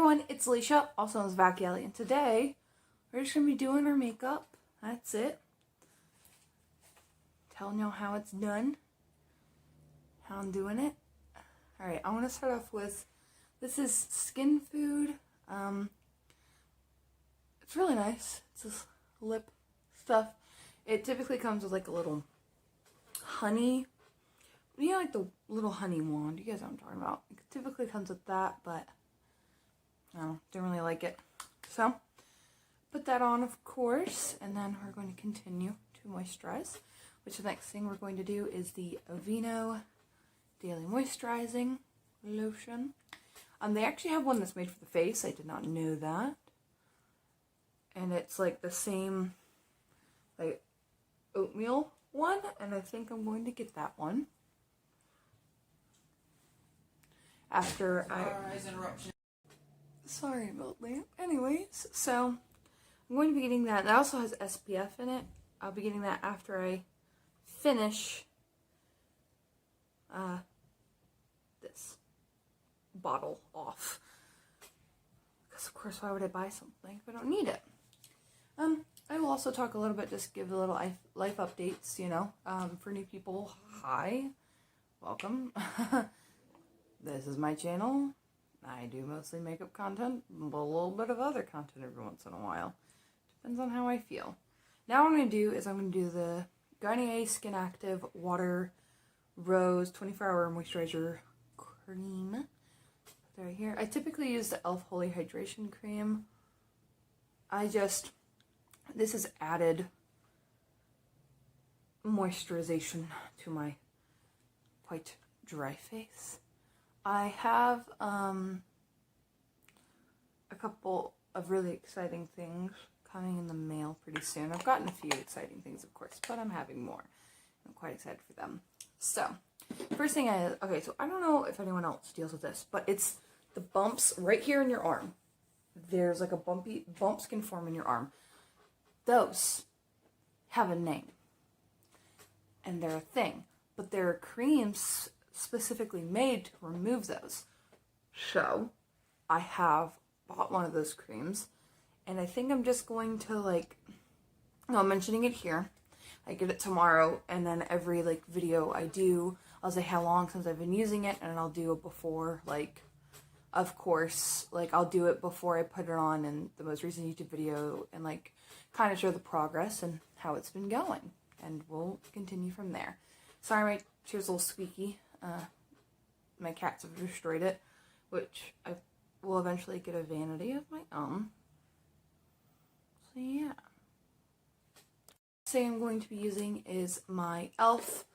everyone, it's Alicia, also known as Vakelli, and today we're just going to be doing our makeup. That's it. Telling y'all how it's done, how I'm doing it. Alright, I want to start off with, this is Skin Food. It's really nice. It's this lip stuff. It typically comes with like a little honey, you know, like the little honey wand. You guys know what I'm talking about. It typically comes with that, but no, didn't really like it. So, put that on, of course, and then we're going to continue to moisturize, which the next thing we're going to do is the Aveeno Daily Moisturizing Lotion. They actually have one that's made for the face. I did not know that. And it's like the same, like, oatmeal one, and I think I'm going to get that one. After Sorry about that. Anyways, so I'm going to be getting that. It also has SPF in it. I'll be getting that after I finish this bottle off. Because of course, why would I buy something if I don't need it? I will also talk a little bit, just give a little life updates, you know, for new people. Hi, welcome. This is my channel. I do mostly makeup content, but a little bit of other content every once in a while. Depends on how I feel. Now what I'm going to do is I'm going to do the Garnier Skin Active Water Rose 24-Hour Moisturizer Cream. Put that right here. I typically use the e.l.f. Holy Hydration Cream. This is added moisturization to my quite dry face. I have a couple of really exciting things coming in the mail pretty soon. I've gotten a few exciting things, of course, but I'm having more. I'm quite excited for them. So, first thing okay, so I don't know if anyone else deals with this, but it's the bumps right here in your arm. There's like a bumps can form in your arm. Those have a name, and they're a thing, but there are creams specifically made to remove those. So I have bought one of those creams, and I think I'm just going to I'm mentioning it here. I get it tomorrow, and then every video I do, I'll say how long since I've been using it, and I'll do it before, of course, I'll do it before I put it on in the most recent YouTube video, and kind of show the progress and how it's been going, and we'll continue from there. Sorry, my chair's a little squeaky. My cats have destroyed it, which I will eventually get a vanity of my own. So yeah. The thing I'm going to be using is my e.l.f.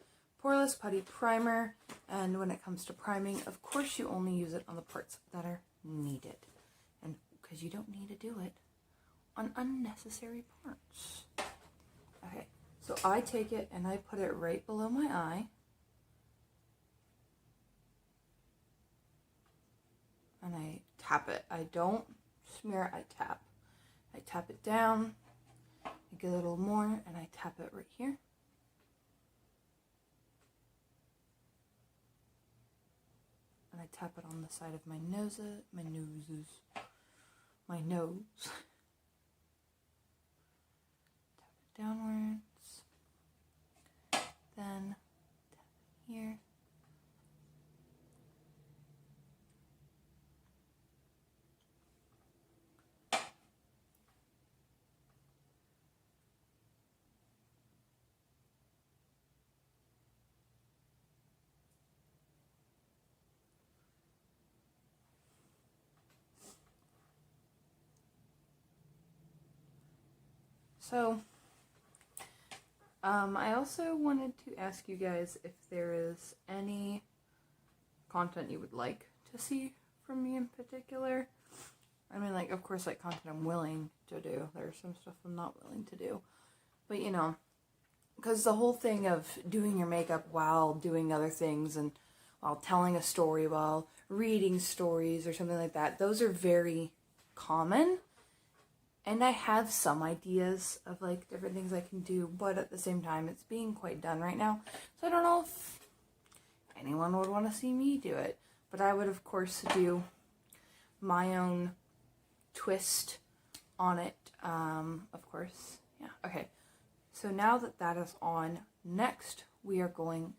Poreless Putty Primer, and when it comes to priming, of course you only use it on the parts that are needed, and because you don't need to do it on unnecessary parts. Okay, so I take it and I put it right below my eye. And I tap it. I don't smear it, I tap. I tap it down, I get a little more, and I tap it right here. And I tap it on the side of my nose. Tap it downwards. Then tap it here. So, I also wanted to ask you guys if there is any content you would like to see from me in particular. I mean, of course, content I'm willing to do. There's some stuff I'm not willing to do. But, you know, because the whole thing of doing your makeup while doing other things and while telling a story, while reading stories or something like that, those are very common. And I have some ideas of different things I can do, but at the same time, it's being quite done right now. So I don't know if anyone would want to see me do it. But I would, of course, do my own twist on it, of course. Yeah, okay. So now that that is on, next we are going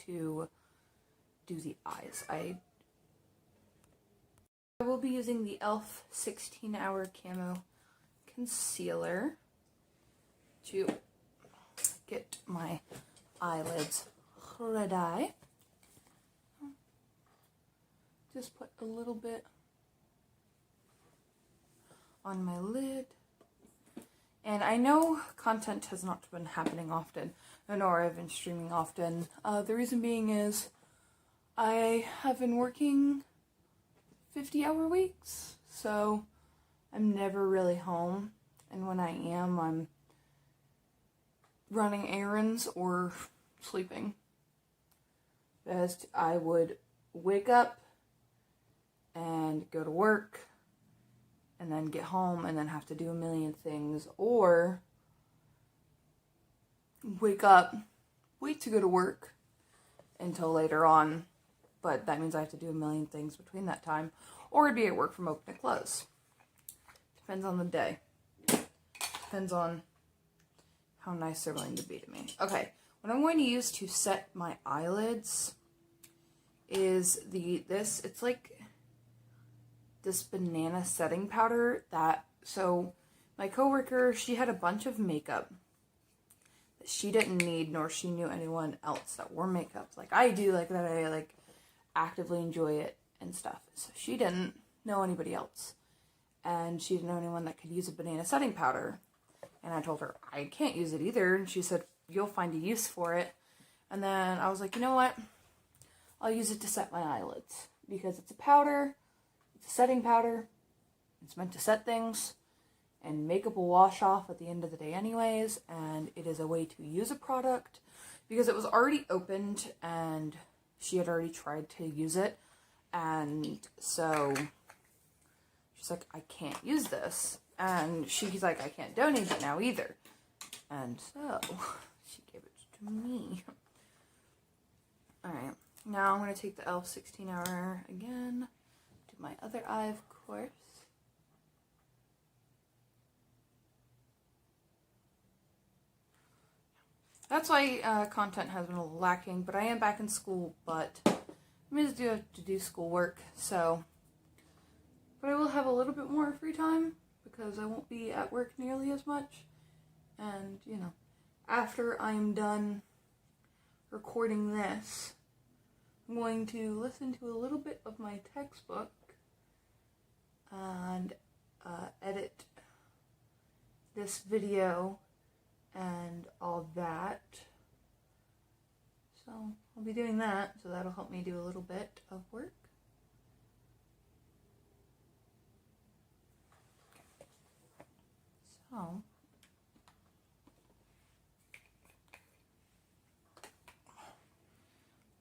to do the eyes. I will be using the e.l.f. 16-Hour Camo Concealer to get my eyelids ready. Just put a little bit on my lid. And I know content has not been happening often, nor I've been streaming often. The reason being is I have been working 50-hour weeks, so I'm never really home. And when I am, I'm running errands or sleeping. Best I would wake up and go to work and then get home and then have to do a million things, or wake up, wait to go to work until later on, but that means I have to do a million things between that time, or I'd be at work from open to close. Depends on the day. Depends on how nice they're willing to be to me. Okay, what I'm going to use to set my eyelids is it's like this banana setting powder so my coworker, she had a bunch of makeup that she didn't need, nor she knew anyone else that wore makeup like I do, like that I like actively enjoy it and stuff. So she didn't know anybody else, and she didn't know anyone that could use a banana setting powder. And I told her I can't use it either, and she said you'll find a use for it. And then I was like, you know what, I'll use it to set my eyelids because it's a powder. It's a setting powder. It's meant to set things, and makeup will wash off at the end of the day anyways, and it is a way to use a product because it was already opened and she had already tried to use it, and so she's like, I can't use this, and she's like, I can't donate it now either, and so she gave it to me. Alright, now I'm going to take the e.l.f. 16-Hour again, my other eye, of course. That's why content has been a little lacking, but I am back in school, but I do have to do schoolwork, so. But I will have a little bit more free time because I won't be at work nearly as much. And, you know, after I'm done recording this, I'm going to listen to a little bit of my textbook and edit this video and all that. So I'll be doing that, so that'll help me do a little bit of work. So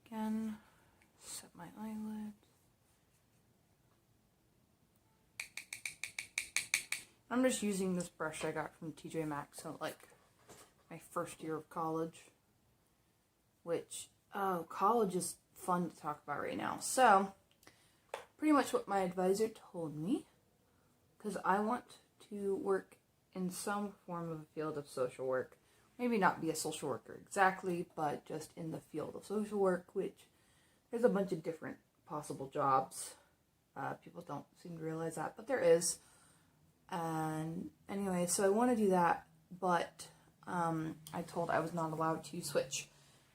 again, set my eyelids. I'm just using this brush I got from TJ Maxx, so like my first year of college, which, oh, college is fun to talk about right now. So, pretty much what my advisor told me, because I want to work in some form of a field of social work. Maybe not be a social worker exactly, but just in the field of social work, which there's a bunch of different possible jobs. People don't seem to realize that, but there is. And anyway, so I want to do that, but I told I was not allowed to switch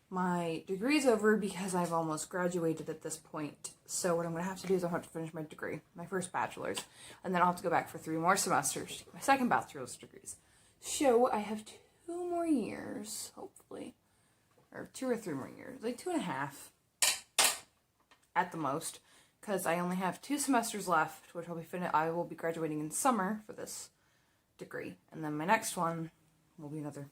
my degree's over because I've almost graduated at this point. So what I'm going to have to do is I'll have to finish my degree, my first bachelor's, and then I'll have to go back for 3 more semesters to get my second bachelor's degrees. So I have 2 more years, hopefully, or 2 or 3 more years, like 2.5 at the most. Because I only have 2 semesters left, which I will be graduating in summer for this degree. And then my next one will be another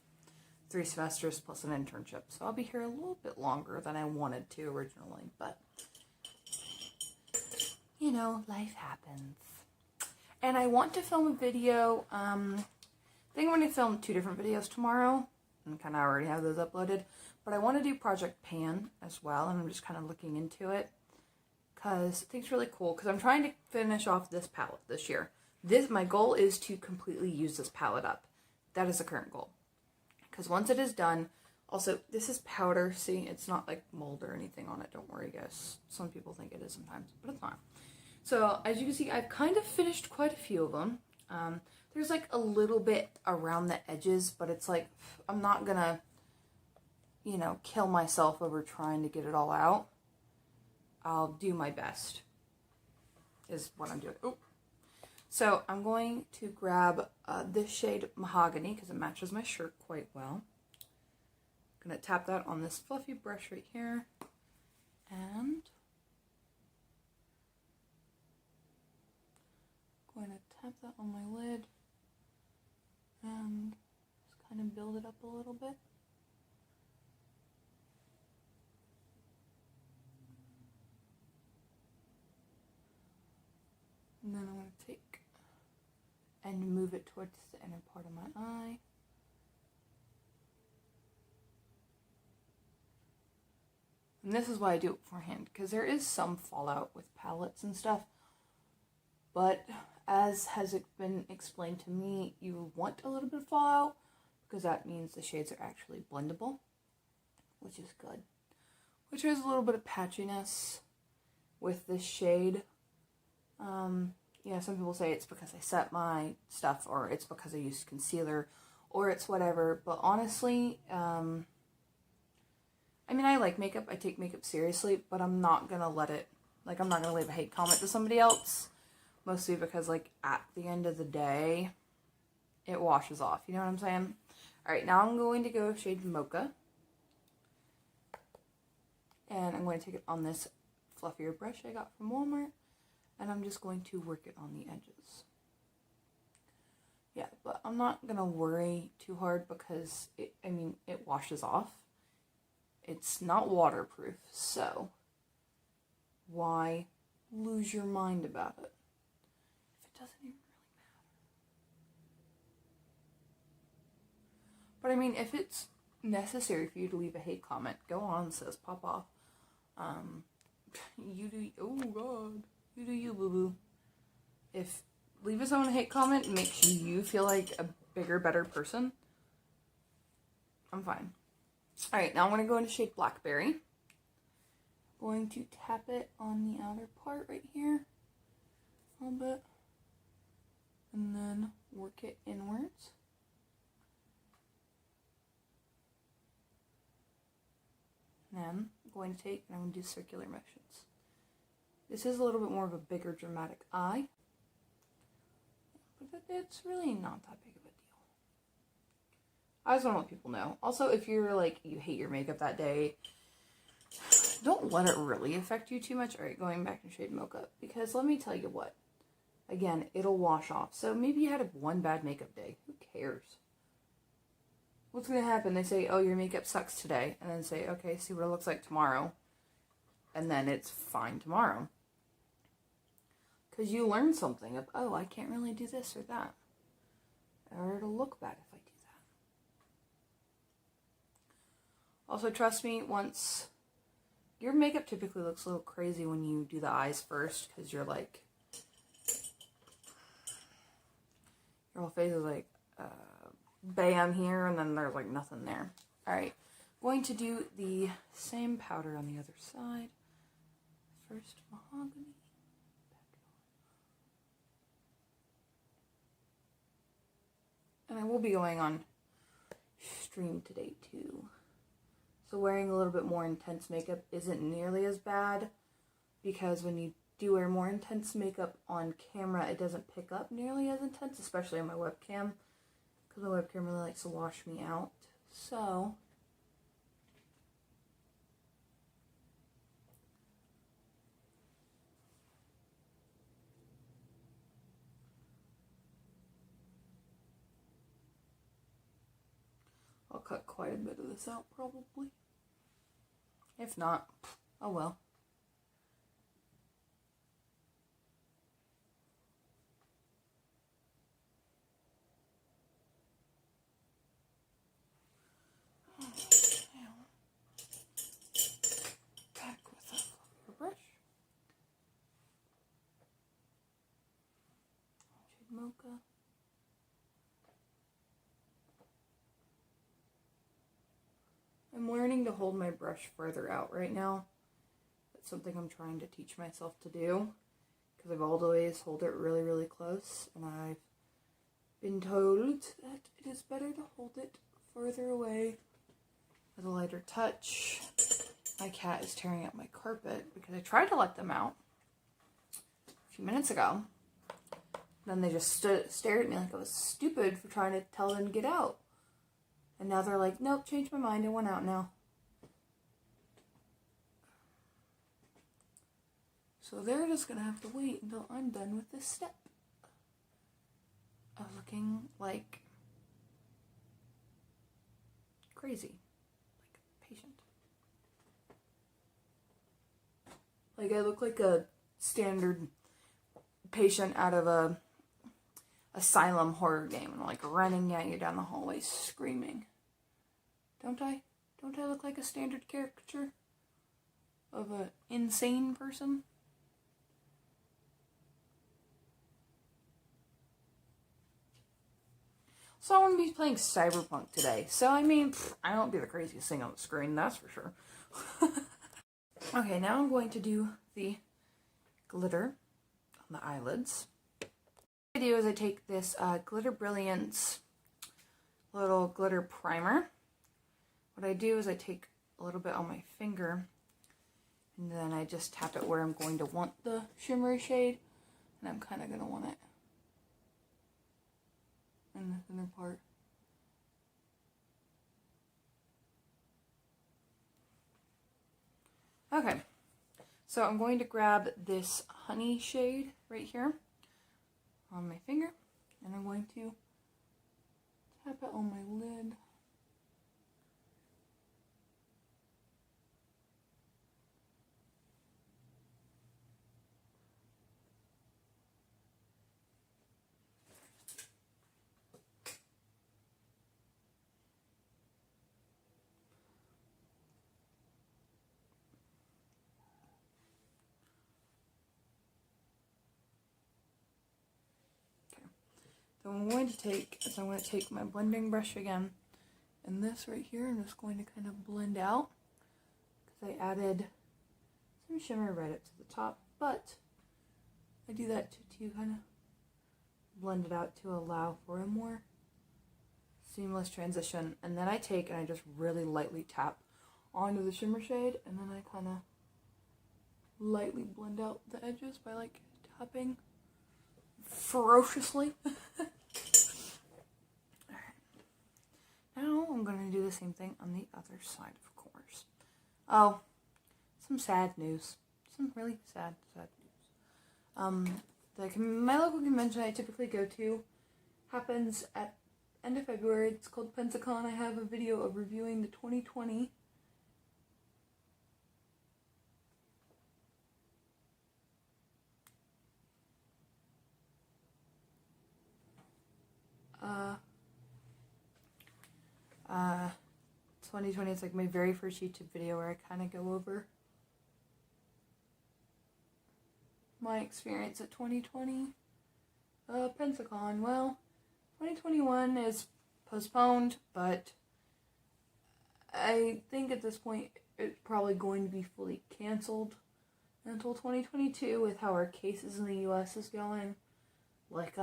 3 semesters plus an internship. So I'll be here a little bit longer than I wanted to originally. But, you know, life happens. And I want to film a video. I think I'm going to film 2 different videos tomorrow. And kind of already have those uploaded. But I want to do Project Pan as well. And I'm just kind of looking into it. because I think it's really cool, because I'm trying to finish off this palette this year. My goal is to completely use this palette up. That is the current goal. Because once it is done, also, this is powder, see, it's not like mold or anything on it, don't worry guys. Some people think it is sometimes, but it's not. So, as you can see, I've kind of finished quite a few of them. There's like a little bit around the edges, but it's like, I'm not gonna, you know, kill myself over trying to get it all out. I'll do my best, is what I'm doing. Oh. So I'm going to grab this shade Mahogany, because it matches my shirt quite well. I'm going to tap that on this fluffy brush right here, and I'm going to tap that on my lid, and just kind of build it up a little bit. And then I'm going to take and move it towards the inner part of my eye. And this is why I do it beforehand, because there is some fallout with palettes and stuff. But as has been explained to me, you want a little bit of fallout, because that means the shades are actually blendable, which is good. Which has a little bit of patchiness with this shade. Yeah, some people say it's because I set my stuff, or it's because I used concealer, or it's whatever, but honestly, I mean, I like makeup, I take makeup seriously, but I'm not gonna let it, like, I'm not gonna leave a hate comment to somebody else, mostly because, like, at the end of the day, it washes off, you know what I'm saying? Alright, now I'm going to go shade Mocha, and I'm going to take it on this fluffier brush I got from Walmart, and I'm just going to work it on the edges. Yeah, but I'm not going to worry too hard because, it washes off. It's not waterproof, so why lose your mind about it if it doesn't even really matter? But I mean, if it's necessary for you to leave a hate comment, go on, sis, pop off. You do, oh god. You do you, boo-boo. If leave us a hate comment makes you feel like a bigger, better person, I'm fine. Alright, now I'm going to go into shade Blackberry. Going to tap it on the outer part right here a little bit, and then work it inwards. And then I'm going to take and I'm going to do circular motions. This is a little bit more of a bigger, dramatic eye, but it's really not that big of a deal. I just want to let people know. Also, if you're like, you hate your makeup that day, don't let it really affect you too much. Alright, going back to shade Mocha, because let me tell you what, again, it'll wash off. So maybe you had one bad makeup day. Who cares? What's going to happen? They say, oh, your makeup sucks today, and then say, okay, see what it looks like tomorrow, and then it's fine tomorrow. Because you learn something of, oh, I can't really do this or that. Or it'll look bad if I do that. Also, trust me, once... Your makeup typically looks a little crazy when you do the eyes first, because you're like... Your whole face is like, bam here, and then there's like nothing there. Alright, going to do the same powder on the other side. First, Mahogany. And I will be going on stream today too. So wearing a little bit more intense makeup isn't nearly as bad, because when you do wear more intense makeup on camera, it doesn't pick up nearly as intense, especially on my webcam, because my webcam really likes to wash me out. So I'll cut quite a bit of this out, probably. If not, oh well. Back with a brush. mocha. I'm learning to hold my brush further out right now. That's something I'm trying to teach myself to do, because I've always hold it really, really close, and I've been told that it is better to hold it further away with a lighter touch. My cat is tearing up my carpet because I tried to let them out a few minutes ago. Then they just stared at me like I was stupid for trying to tell them to get out. And now they're like, nope, changed my mind, I want out now. So they're just going to have to wait until I'm done with this step of looking like crazy, like a patient. Like I look like a standard patient out of a asylum horror game, and like running at you down the hallway screaming. Don't I? Don't I look like a standard caricature of an insane person? So I'm going to be playing Cyberpunk today. So, I mean, I won't be the craziest thing on the screen, that's for sure. Okay, now I'm going to do the glitter on the eyelids. What I do is I take this Glitter Brilliance little glitter primer. What I do is I take a little bit on my finger, and then I just tap it where I'm going to want the shimmery shade, and I'm kind of going to want it in the thinner part. Okay, so I'm going to grab this honey shade right here on my finger, and I'm going to tap it on my lid. So I'm going to take my blending brush again, and this right here I'm just going to kind of blend out, because I added some shimmer right up to the top, but I do that to kind of blend it out to allow for a more seamless transition. And then I take and I just really lightly tap onto the shimmer shade, and then I kind of lightly blend out the edges by like tapping ferociously. Alright. Now I'm going to do the same thing on the other side, of course. Oh, some sad news. Some really sad news. My local convention I typically go to happens at end of February. It's called Pensacon. I have a video of reviewing the 2020 2020 is like my very first YouTube video where I kind of go over my experience at 2020 Pensacon. Well, 2021 is postponed, but I think at this point it's probably going to be fully canceled until 2022 with how our cases in the US is going. Like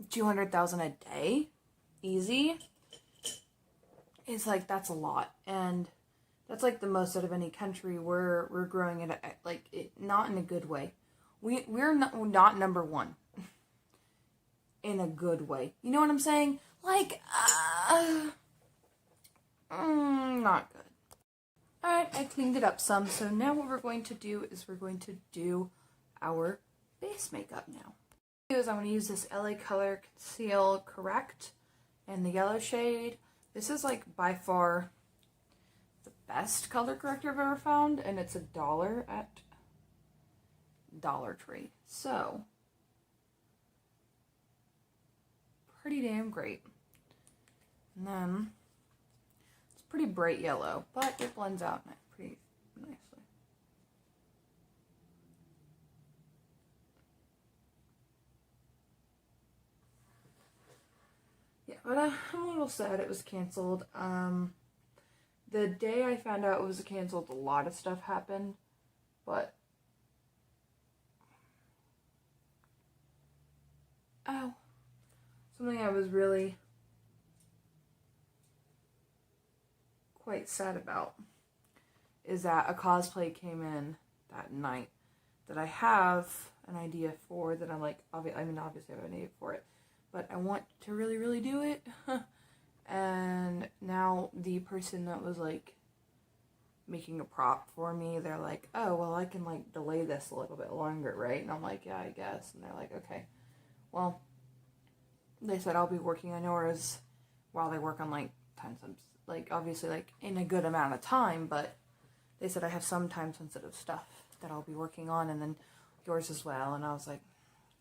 200,000 a day, easy. It's like, that's a lot, and that's like the most out of any country. We're growing it at, like, not in a good way. We're not number one in a good way. You know what I'm saying? Like, not good. Alright, I cleaned it up some, so now what we're going to do is we're going to do our base makeup now. I'm going to use this LA Color Conceal Correct in the yellow shade. This is like by far the best color corrector I've ever found, and it's $1 at Dollar Tree. So, pretty damn great. And then, it's pretty bright yellow, but it blends out pretty nicely. But I'm a little sad it was canceled. The day I found out it was canceled, a lot of stuff happened. But... ow. Something I was really quite sad about is that a cosplay came in that night that I have an idea for, that I'm like, obviously I have an idea for it, but I want to really, really do it. And now the person that was like making a prop for me, they're like, oh, well, I can like delay this a little bit longer, right? And I'm like, yeah, I guess. And they're like, okay, well, they said I'll be working on yours while they work on like like obviously like in a good amount of time, but they said I have some time sensitive stuff that I'll be working on, and then yours as well. And I was like,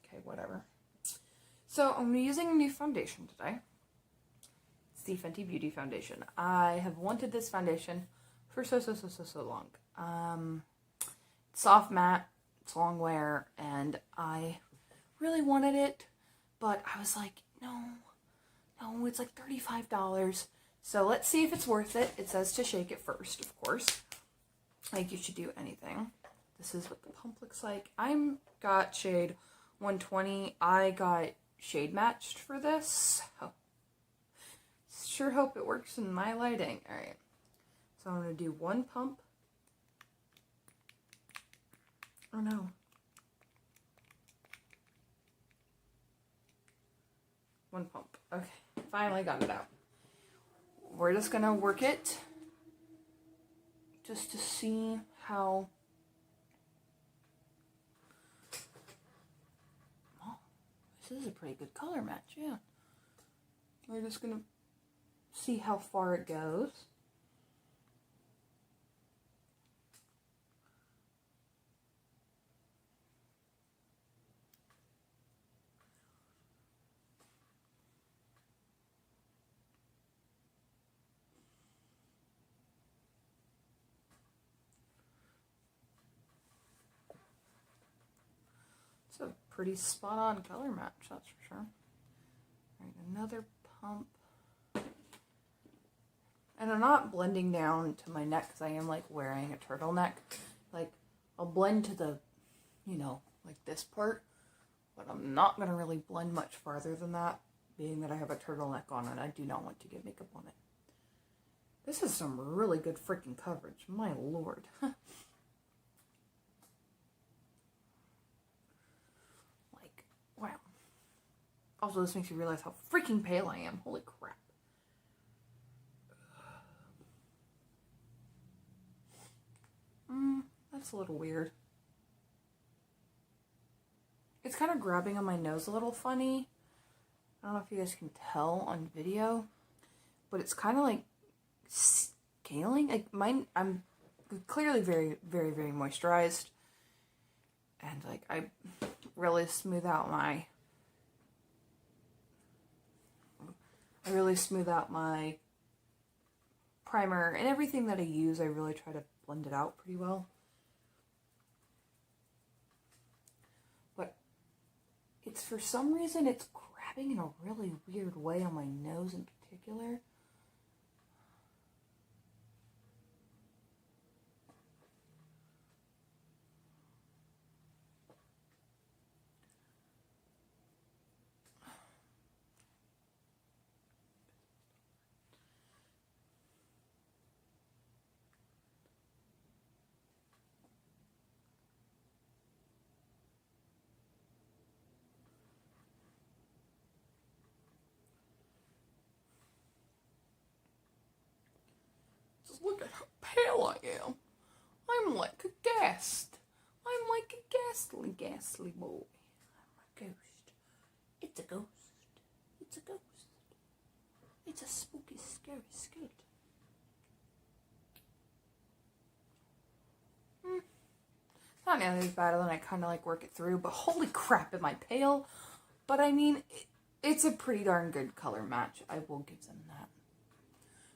okay, whatever. So I'm using a new foundation today. It's the Fenty Beauty foundation. I have wanted this foundation for so long. Soft matte, it's long wear, and I really wanted it, but I was like, no, it's like $35. So let's see if it's worth it. It says to shake it first, of course. Like you should do anything. This is what the pump looks like. I'm got shade 120. I got shade matched for this. Oh. Sure hope it works in my lighting. Alright. So I'm going to do one pump. Oh no. One pump. Okay. Finally got it out. We're just going to work it just to see how... oh, this is a pretty good color match, yeah. We're just going to see how far it goes. It's a pretty spot-on color match, that's for sure. Alright, another pump. And I'm not blending down to my neck because I am like wearing a turtleneck. Like, I'll blend to the, like this part. But I'm not going to really blend much farther than that, being that I have a turtleneck on and I do not want to get makeup on it. This is some really good freaking coverage. My lord. Like, wow. Also, this makes you realize how freaking pale I am. Holy crap. That's a little weird. It's kind of grabbing on my nose a little funny. I don't know if you guys can tell on video, but it's kind of like scaling. Like mine, I'm clearly very, very, very moisturized, and like I really smooth out my primer and everything that I use. I really try to blend it out pretty well. But it's, for some reason, it's grabbing in a really weird way on my nose in particular. Look at how pale I am. I'm like a ghast. I'm like a ghastly boy. I'm a ghost. It's a ghost. It's a ghost. It's a spooky, scary skeleton. Not nearly as bad, and I kind of like work it through, but holy crap, am I pale? But I mean, it's a pretty darn good color match. I will give them that.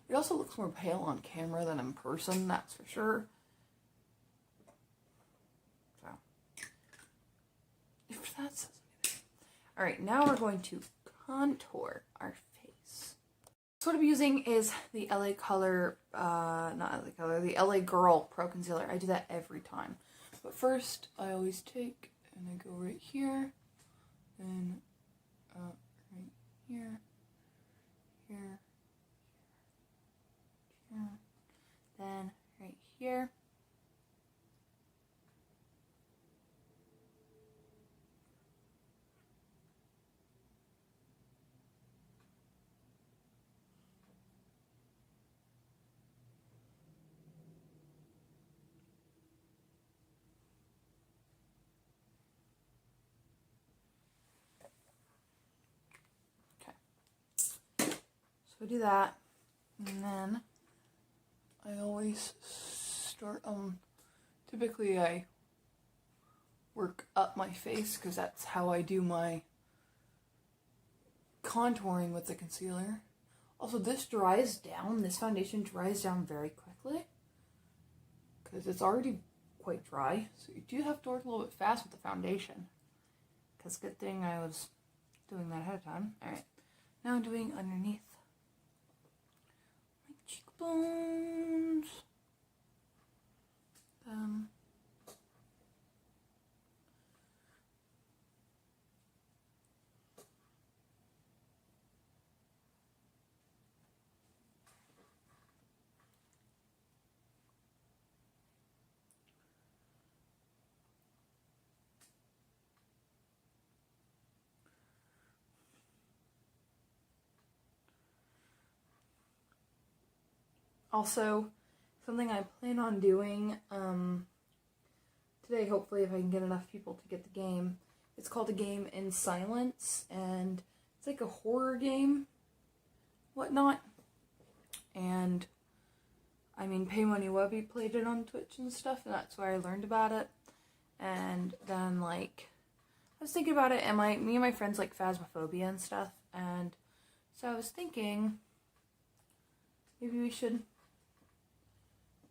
It also looks more pale on camera than in person, that's for sure. So, if that says anything. Alright, now we're going to contour our face. So what I'm using is the LA Color, not LA Color, the LA Girl Pro Concealer. I do that every time. But first, I always take, and I go right here, then right here, here, here, then right here. So I do that, and then I always start, typically I work up my face because that's how I do my contouring with the concealer. Also, this dries down, this foundation dries down very quickly because it's already quite dry, so you do have to work a little bit fast with the foundation, because good thing I was doing that ahead of time. Alright, now I'm doing underneath my cheekbones. Also, something I plan on doing today, hopefully, if I can get enough people to get the game. It's called A Game in Silence, and it's like a horror game, whatnot. And I mean, Pay Money Webby played it on Twitch and stuff, and that's where I learned about it. And then, like, I was thinking about it, and me and my friends like Phasmophobia and stuff, and so I was thinking maybe we should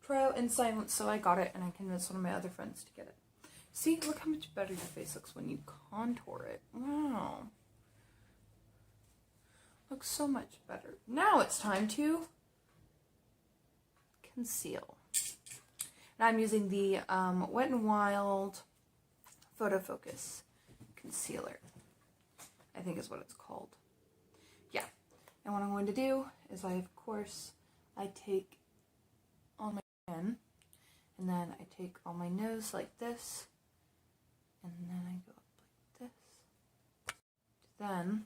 try out In Silence. So I got it, and I convinced one of my other friends to get it. See, look how much better your face looks when you contour it. Wow. Looks so much better. Now it's time to conceal. And I'm using the Wet n Wild Photo Focus Concealer, I think is what it's called. Yeah. And what I'm going to do is I take on my chin, and then I take on my nose like this, and then I go up like this. Then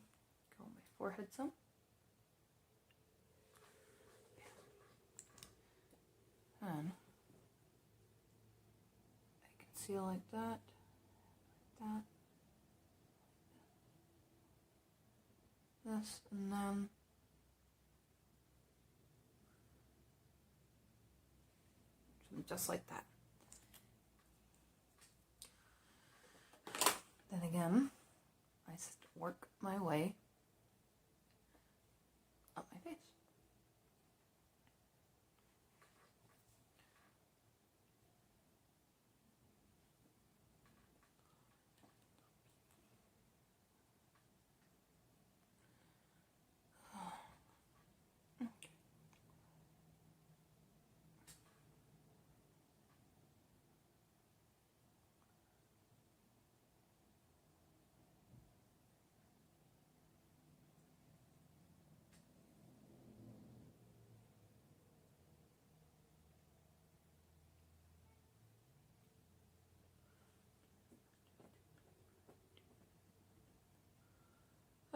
go on my forehead some. And I conceal like that, this, and then just like that. Then again, I work my way up my face.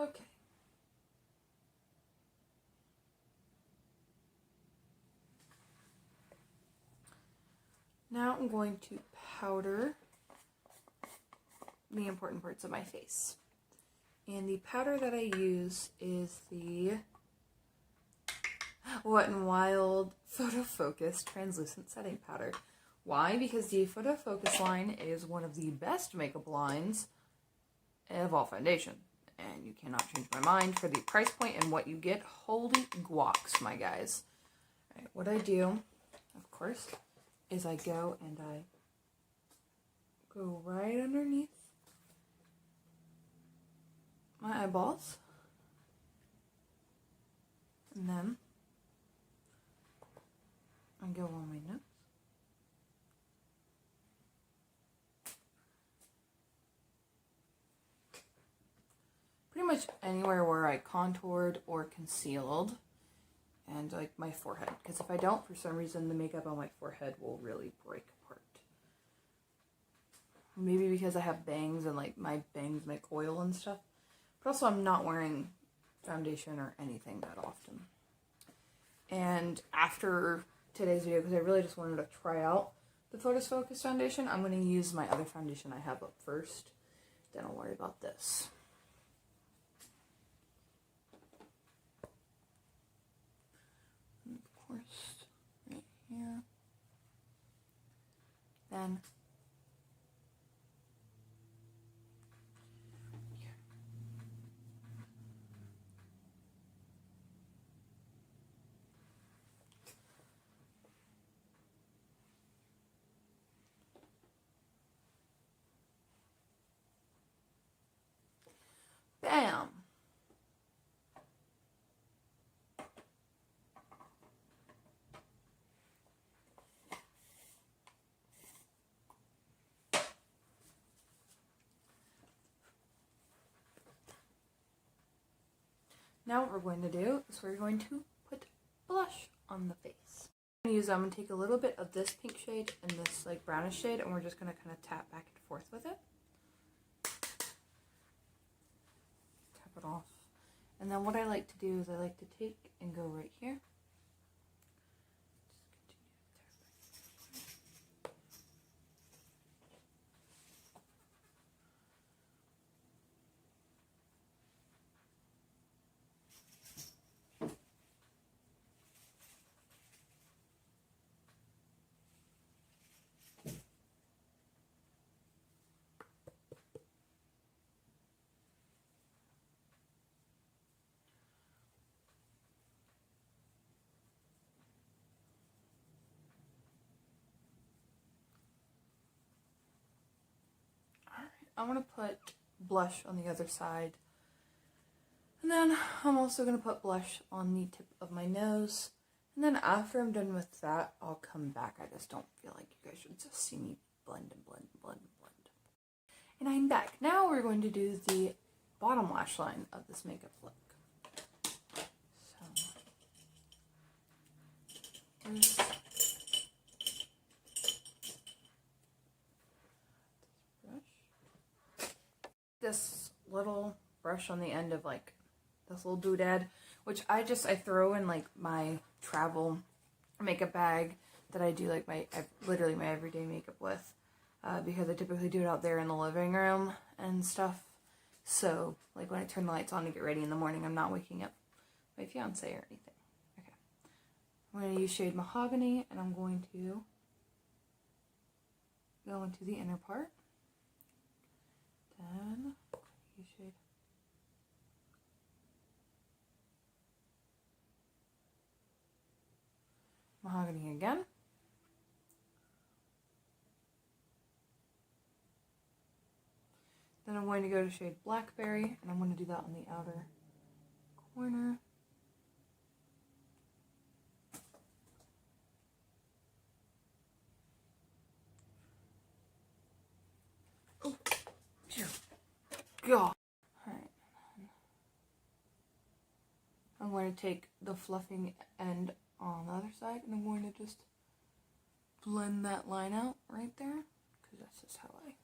Okay. Now I'm going to powder the important parts of my face. And the powder that I use is the Wet n Wild Photo Focus Translucent Setting Powder. Why? Because the Photo Focus line is one of the best makeup lines of all foundation. And you cannot change my mind for the price point and what you get. Holy guacs, my guys. All right, what I do, of course, is I go and I go right underneath my eyeballs. And then I go on my nose. Pretty much anywhere where I contoured or concealed, and like my forehead, because if I don't, for some reason the makeup on my forehead will really break apart. Maybe because I have bangs and like my bangs make oil and stuff, but also I'm not wearing foundation or anything that often. And after today's video, because I really just wanted to try out the Photos Focus foundation, I'm going to use my other foundation I have up first, then I'll worry about this. Right here. Then here. Bam! Now what we're going to do is we're going to put blush on the face. I'm going to take a little bit of this pink shade and this like brownish shade, and we're just going to kind of tap back and forth with it. Tap it off. And then what I like to do is I like to take and go right here. I'm going to put blush on the other side. And then I'm also going to put blush on the tip of my nose. And then after I'm done with that, I'll come back. I just don't feel like you guys should just see me blend and blend and blend and blend. And I'm back. Now we're going to do the bottom lash line of this makeup look. So, this little brush on the end of like this little doodad, which I throw in like my travel makeup bag that I do like literally my everyday makeup with, because I typically do it out there in the living room and stuff. So like when I turn the lights on to get ready in the morning, I'm not waking up my fiance or anything. Okay, I'm going to use shade Mahogany, and I'm going to go into the inner part. Then use shade Mahogany again. Then I'm going to go to shade Blackberry, and I'm going to do that on the outer corner. Oh, dear God. Alright. I'm going to take the fluffing end on the other side, and I'm going to just blend that line out right there, because that's just how I have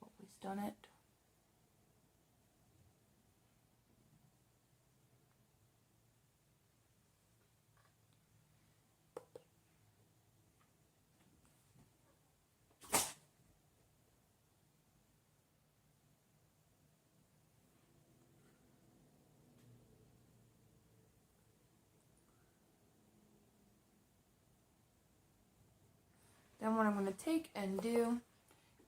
always done it. Then what I'm going to take and do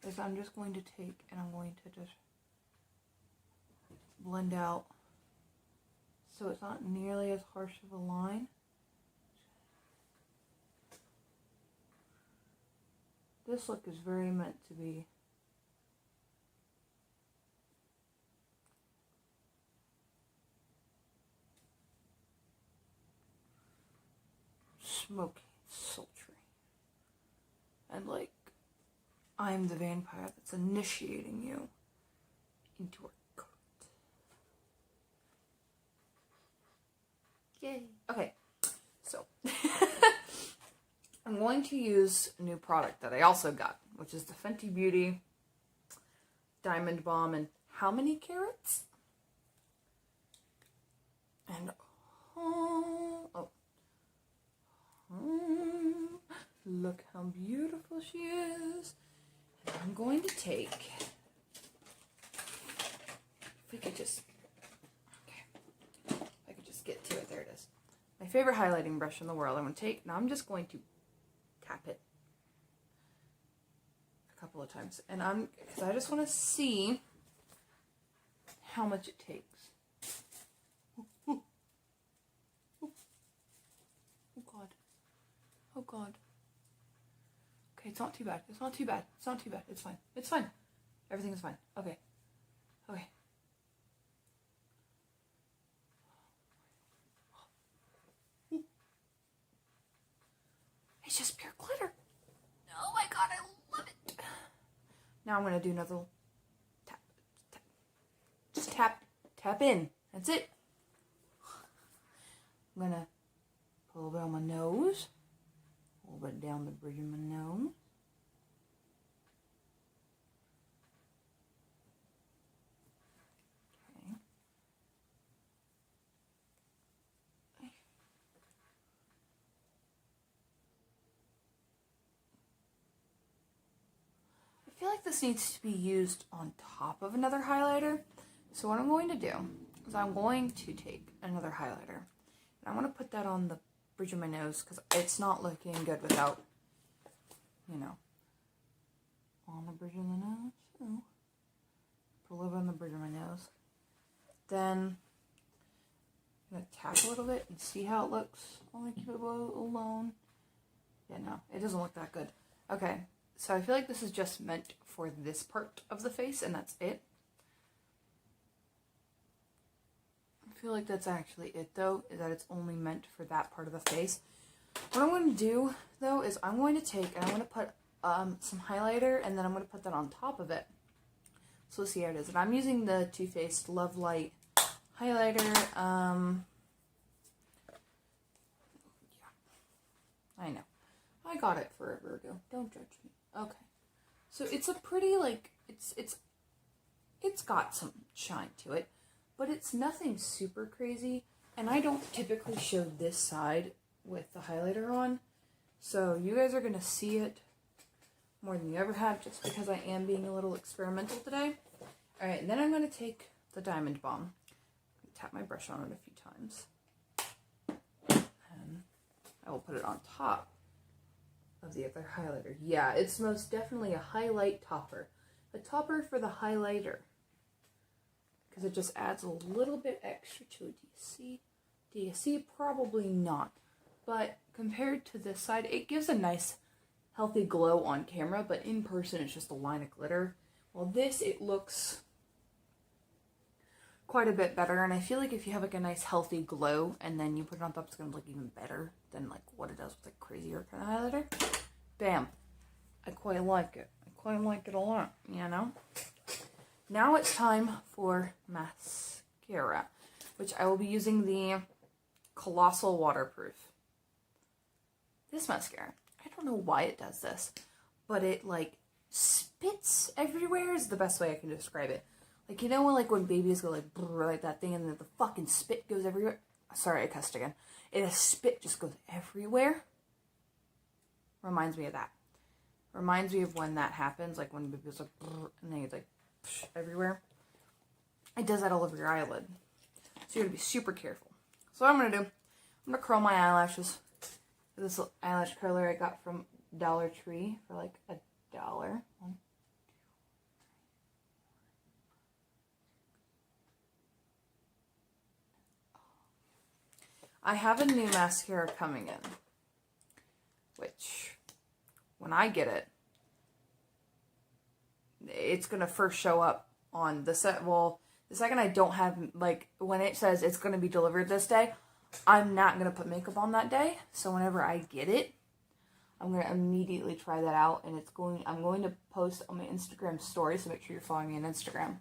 is I'm just going to take and I'm going to just blend out so it's not nearly as harsh of a line. This look is very meant to be smoky, sultry. And like, I'm the vampire that's initiating you into our cult. Yay. Okay, so I'm going to use a new product that I also got, which is the Fenty Beauty Diamond Balm. And how many carats? And look how beautiful she is. And I'm going to take, if I could just get to it, there it is. My favorite highlighting brush in the world. I'm going to take, now I'm just going to tap it a couple of times. And because I just want to see how much it takes. Oh God. Okay, it's not too bad. It's not too bad. It's not too bad. It's fine. It's fine. Everything is fine. Okay. Okay. It's just pure glitter. Oh my God, I love it. Now I'm going to do another tap. Tap. Just tap. Tap in. That's it. I'm going to put a little bit on my nose. A little bit down the bridge of my nose. Okay. I feel like this needs to be used on top of another highlighter. So what I'm going to do is I'm going to take another highlighter. And I'm going to put that on the bridge of my nose because it's not looking good without, you know, on the bridge of the nose. So, put a little bit on the bridge of my nose. Then I'm going to tap a little bit and see how it looks. Only keep it alone. Yeah, no, it doesn't look that good. Okay, so I feel like this is just meant for this part of the face, and that's it. I feel like that's actually it, though, is that it's only meant for that part of the face. What I'm going to do, though, is I'm going to take and I'm going to put some highlighter, and then I'm going to put that on top of it. So let's see how it is. And I'm using the Too Faced Love Light highlighter. Yeah, I know. I got it forever ago. Don't judge me. Okay. So it's a pretty, like, it's got some shine to it. But it's nothing super crazy, and I don't typically show this side with the highlighter on, so you guys are going to see it more than you ever have just because I am being a little experimental today. Alright, and then I'm going to take the Diamond Balm, tap my brush on it a few times, and I will put it on top of the other highlighter. Yeah, it's most definitely a highlight topper. A topper for the highlighter. Because it just adds a little bit extra to it. Do you see? Do you see? Probably not. But compared to this side, it gives a nice, healthy glow on camera. But in person, it's just a line of glitter. Well, this, it looks quite a bit better. And I feel like if you have like a nice, healthy glow, and then you put it on top, it's going to look even better than like what it does with like crazier kind of highlighter. Bam. I quite like it. I quite like it a lot, you know? Now it's time for mascara, which I will be using the Colossal Waterproof. This mascara, I don't know why it does this, but it like spits everywhere is the best way I can describe it. Like, you know when babies go like brrr, like that thing and then the fucking spit goes everywhere? Sorry, I cussed again. A spit just goes everywhere. Reminds me of that. Reminds me of when that happens, like when babies like brrr, and then it's like everywhere. It does that all over your eyelid. So you're going to be super careful. So what I'm going to do, I'm going to curl my eyelashes. This little eyelash curler I got from Dollar Tree for like $1. I have a new mascara coming in, which when I get it, it's going to first show up on the set. Well, the second I don't have, like, when it says it's going to be delivered this day, I'm not going to put makeup on that day. So whenever I get it, I'm going to immediately try that out. And I'm going to post on my Instagram story. So make sure you're following me on Instagram.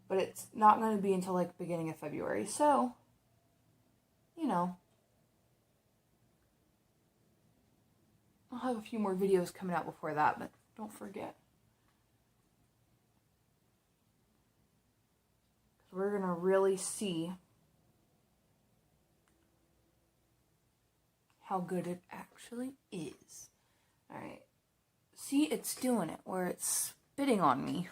But it's not going to be until like beginning of February. So, you know, I'll have a few more videos coming out before that. But don't forget. We're going to really see how good it actually is. Alright. See, it's doing it where it's spitting on me,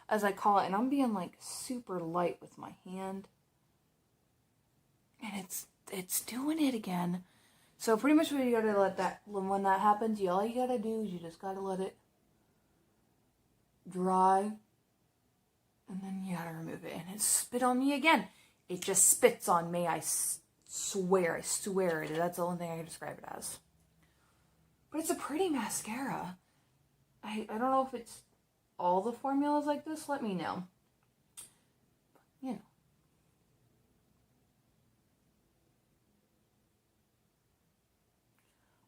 as I call it. And I'm being like super light with my hand. And it's doing it again. So pretty much when you gotta let that, when that happens, all you gotta do is you just gotta let it dry. And then you gotta remove it. And it spit on me again. It just spits on me. I swear it. That's the only thing I can describe it as. But it's a pretty mascara. I don't know if it's all the formulas like this. Let me know. You know.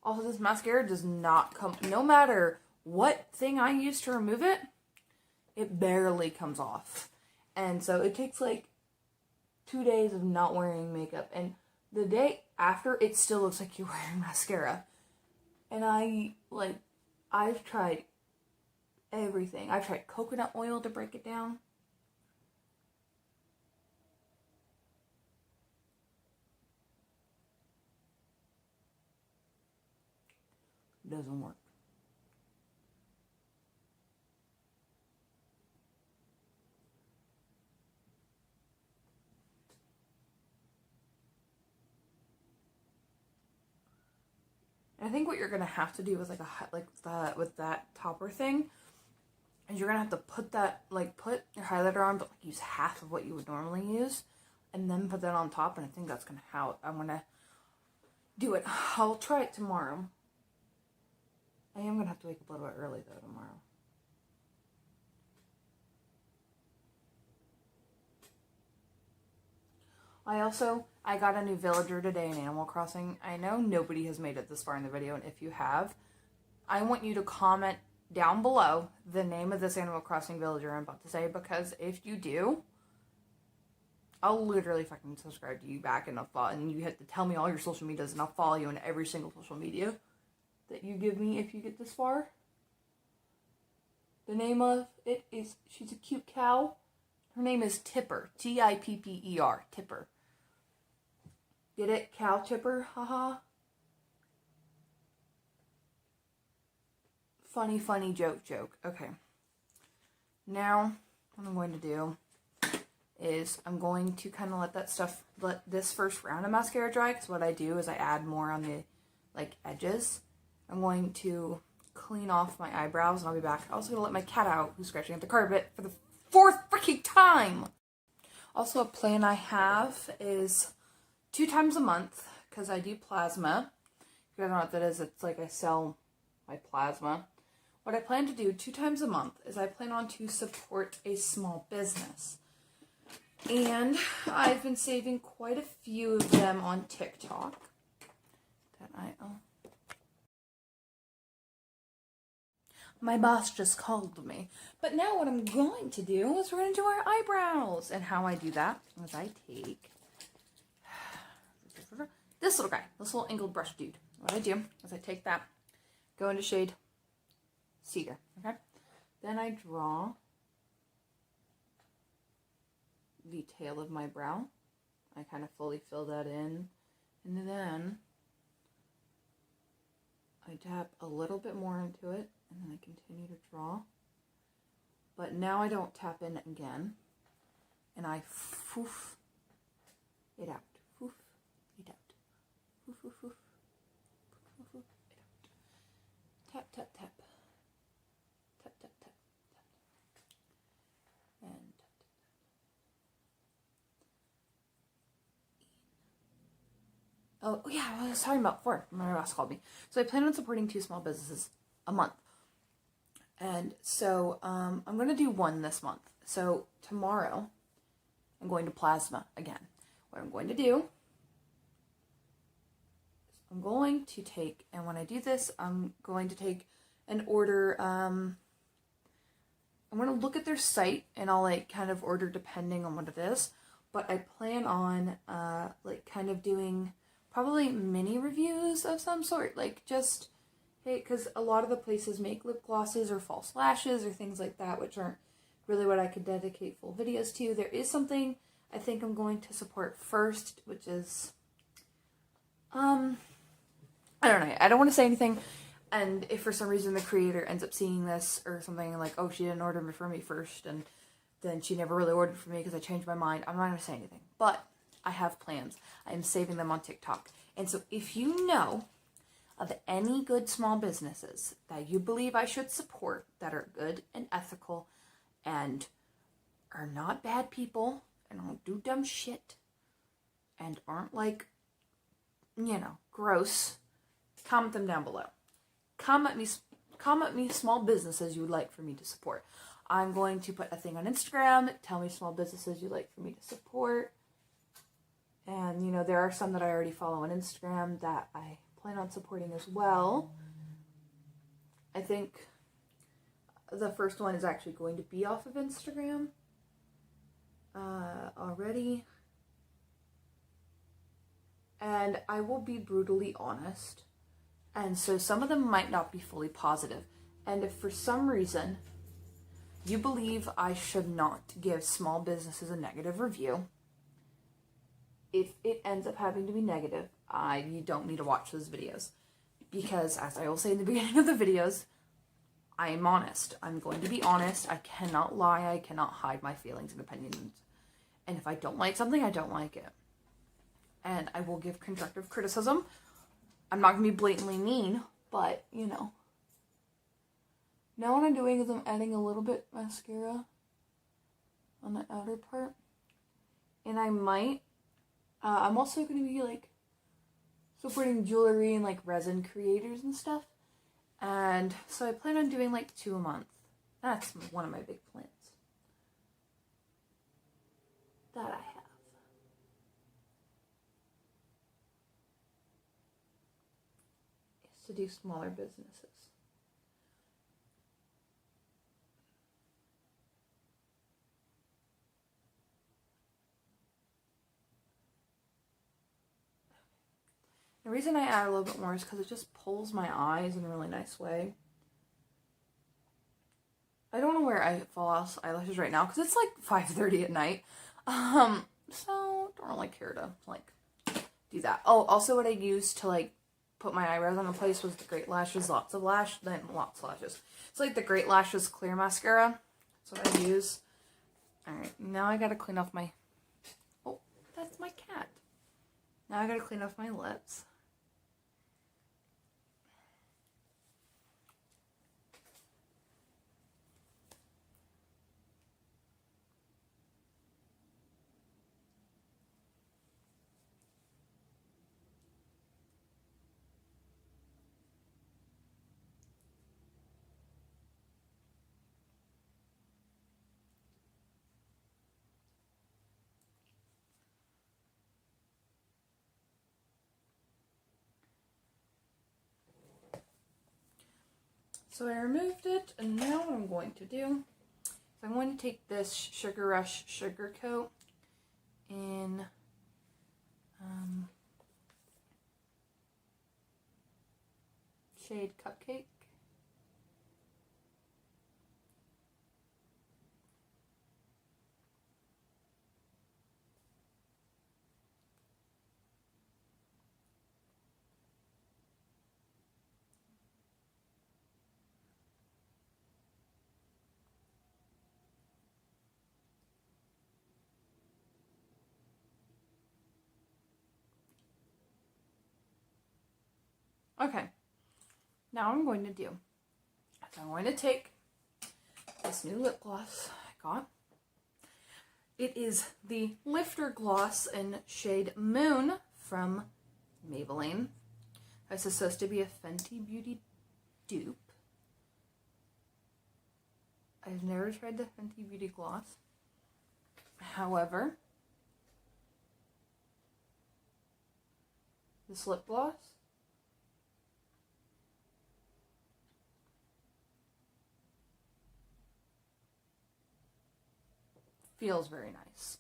Also, this mascara does not come, no matter what thing I use to remove it, it barely comes off. And so it takes like 2 days of not wearing makeup. And the day after, it still looks like you're wearing mascara. And I've tried everything. I've tried coconut oil to break it down. It doesn't work. And I think what you're gonna have to do with with that topper thing is you're gonna have to put your highlighter on, but like use half of what you would normally use, and then put that on top. And I think that's how I'm gonna do it. I'll try it tomorrow. I am gonna have to wake up a little bit early though tomorrow. I got a new villager today in Animal Crossing. I know nobody has made it this far in the video, and if you have, I want you to comment down below the name of this Animal Crossing villager I'm about to say, because if you do, I'll literally fucking subscribe to you back, and you have to tell me all your social medias, and I'll follow you on every single social media that you give me if you get this far. The name of it is, she's a cute cow. Her name is Tipper. Tipper. Tipper. Get it? Cow Tipper? Haha. Funny joke. Okay. Now, what I'm going to do is I'm going to kind of let this first round of mascara dry, because what I do is I add more on the, edges. I'm going to clean off my eyebrows, and I'll be back. I'm also going to let my cat out, who's scratching at the carpet, for the 4th freaking time! Also, a plan I have is 2 times a month, because I do plasma. If you guys don't know what that is, it's like I sell my plasma. What I plan to do 2 times a month is I plan on to support a small business. And I've been saving quite a few of them on TikTok. My boss just called me. But now what I'm going to do is we're going to do our eyebrows. And how I do that is I take this little guy, this little angled brush dude. What I do is I take that, go into shade Cedar, okay? Then I draw the tail of my brow. I kind of fully fill that in. And then I tap a little bit more into it, and then I continue to draw. But now I don't tap in again, and I foof it out. Foof it out. Foof, foof, foof. Foof, foof it out. Tap, tap, tap. Tap, tap, tap. Tap. And tap, tap, tap. Oh, yeah, I was talking about before. My boss called me. So I plan on supporting 2 small businesses a month. And so I'm going to do 1 this month. So tomorrow, I'm going to plasma again. What I'm going to do I'm going to take, and when I do this, I'm going to take an order, I'm going to look at their site, and I'll, like, kind of order depending on what it is, but I plan on, like, kind of doing probably mini reviews of some sort, like, just, hey, because a lot of the places make lip glosses or false lashes or things like that, which aren't really what I could dedicate full videos to. There is something I think I'm going to support first, which is, I don't know, I don't want to say anything, and if for some reason the creator ends up seeing this or something, like, oh, she didn't order for me first, and then she never really ordered for me because I changed my mind, I'm not going to say anything, but I have plans. I am saving them on TikTok, and so if you know of any good small businesses that you believe I should support that are good and ethical and are not bad people and don't do dumb shit and aren't, like, you know, gross, comment them down below. Comment me small businesses you would like for me to support. I'm going to put a thing on Instagram. Tell me small businesses you'd like for me to support. And, you know, there are some that I already follow on Instagram that I plan on supporting as well. I think the first one is actually going to be off of Instagram already. And I will be brutally honest. And so some of them might not be fully positive. And if for some reason you believe I should not give small businesses a negative review, if it ends up having to be negative, you don't need to watch those videos. Because, as I will say in the beginning of the videos, I am honest. I'm going to be honest. I cannot lie. I cannot hide my feelings and opinions. And if I don't like something, I don't like it. And I will give constructive criticism. I'm not going to be blatantly mean, but, you know. Now what I'm doing is I'm adding a little bit mascara on the outer part. And I might, I'm also going to be, like, supporting jewelry and, like, resin creators and stuff. And so I plan on doing, like, 2 a month. That's one of my big plans that I have. Is to do smaller businesses. The reason I add a little bit more is because it just pulls my eyes in a really nice way. I don't want to wear false eyelashes right now because it's like 5:30 at night. So don't really care to, like, do that. Oh, also what I used to, like, put my eyebrows on in place was the Great Lashes, lots of lashes. It's like the Great Lashes clear mascara. That's what I use. Alright, now I gotta clean off my, oh, that's my cat. Now I gotta clean off my lips. So I removed it, and now what I'm going to do is I'm going to take this Sugar Rush Sugar Coat in shade Cupcake. Okay, now what I'm going to do is I'm going to take this new lip gloss I got. It is the Lifter Gloss in shade Moon from Maybelline. This is supposed to be a Fenty Beauty dupe. I've never tried the Fenty Beauty gloss. However, this lip gloss feels very nice.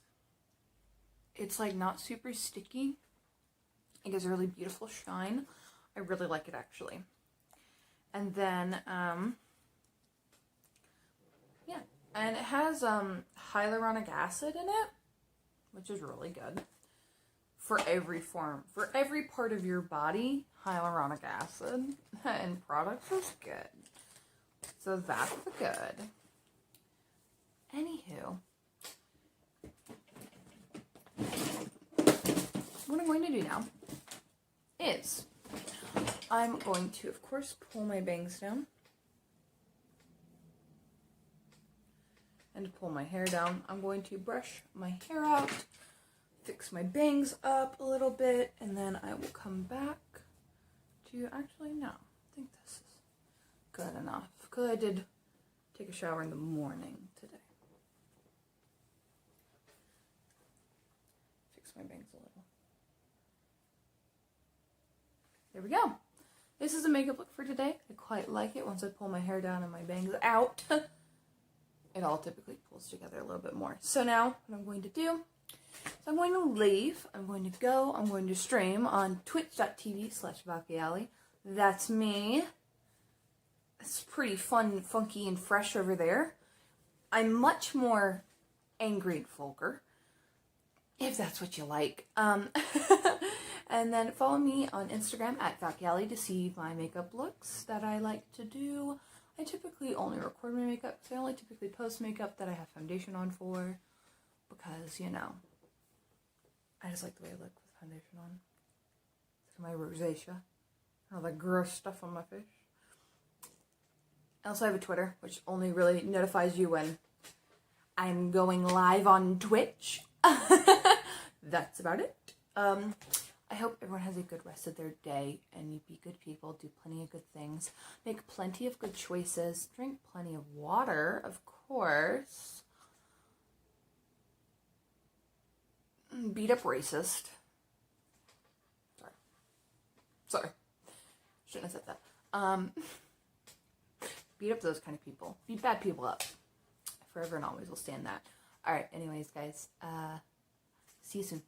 It's like not super sticky. It gives a really beautiful shine. I really like it actually. And then, yeah, and it has hyaluronic acid in it, which is really good for every part of your body. Hyaluronic acid in products is good. So that's good. Anywho, what I'm going to do now is I'm going to, of course, pull my bangs down and pull my hair down. I'm going to brush my hair out, fix my bangs up a little bit, and then I will come back to, actually, no, I think this is good enough, because I did take a shower in the morning today. Fix my bangs a little. There we go. This is a makeup look for today. I quite like it once I pull my hair down and my bangs out. It all typically pulls together a little bit more. So now, what I'm going to do is I'm going to leave. I'm going to go. I'm going to stream on twitch.tv/ValkyAlley. That's me. It's pretty fun, funky, and fresh over there. I'm much more angry and vulgar, if that's what you like. And then follow me on Instagram at ValkyAlley to see my makeup looks that I like to do. I typically only record my makeup, because I only typically post makeup that I have foundation on for, because, you know, I just like the way I look with foundation on. My rosacea, all that gross stuff on my face. I also have a Twitter, which only really notifies you when I'm going live on Twitch. That's about it. I hope everyone has a good rest of their day, and you be good people, do plenty of good things, make plenty of good choices, drink plenty of water, of course. Beat up racist. Sorry. Shouldn't have said that. Beat up those kind of people. Beat bad people up. Forever and always will stand that. Alright, anyways, guys. See you soon.